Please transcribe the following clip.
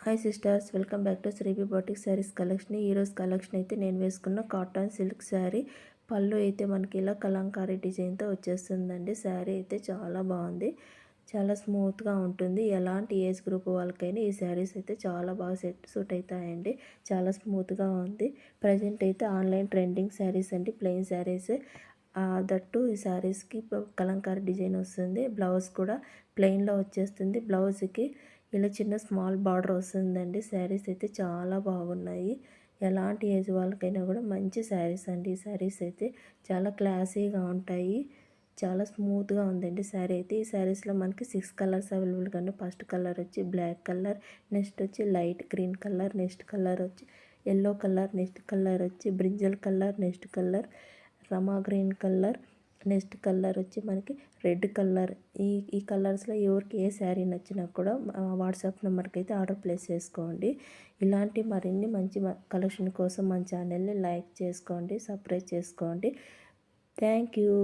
Hi sisters, welcome back to Sreebee boutique saris collection. ఈరోజు collection అయితే నేను వేసుకున్న కాటన్ సిల్క్ శారీ. పళ్ళు అయితే మనకి ఇలా కలంకారీ డిజైన్తో వచ్చేస్తుందండి. శారీ అయితే చాలా బాగుంది, చాలా స్మూత్గా ఉంటుంది. ఎలాంటి ఏజ్ గ్రూప్ వాళ్ళకైనా ఈ శారీస్ అయితే చాలా బాగా సూట్ అవుతాయండి. చాలా స్మూత్గా ఉంది. ప్రజెంట్ అయితే ఆన్లైన్ ట్రెండింగ్ శారీస్ అండి, ప్లెయిన్ శారీస్. దట్టు ఈ శారీస్కి కలంకారీ డిజైన్ వస్తుంది. బ్లౌజ్ కూడా ప్లెయిన్లో వచ్చేస్తుంది. బ్లౌజ్కి ఇలా చిన్న స్మాల్ బార్డర్ వస్తుందండి. శారీస్ అయితే చాలా బాగున్నాయి. ఎలాంటి ఏజ్ వాళ్ళకైనా కూడా మంచి శారీస్ అండి. ఈ శారీస్ అయితే చాలా క్లాసీగా ఉంటాయి. చాలా స్మూత్గా ఉందండి శారీ అయితే. ఈ శారీస్లో మనకి 6 కలర్స్ అవైలబుల్గా ఉన్నాయి. ఫస్ట్ కలర్ వచ్చి బ్లాక్ కలర్, నెక్స్ట్ వచ్చి light green colour, next colour వచ్చి ఎల్లో కలర్, నెక్స్ట్ కలర్ వచ్చి బ్రింజల్ కలర్, నెక్స్ట్ కలర్ రమా గ్రీన్ కలర్, నెక్స్ట్ కలర్ వచ్చి మనకి రెడ్ కలర్. ఈ కలర్స్లో ఎవరికి ఏ శారీ నచ్చినా కూడా వాట్సాప్ నెంబర్కి అయితే ఆర్డర్ ప్లేస్ చేసుకోండి. ఇలాంటి మరిన్ని మంచి కలెక్షన్ కోసం మన ఛానల్ని లైక్ చేసుకోండి, సబ్స్క్రైబ్ చేసుకోండి. Thank you.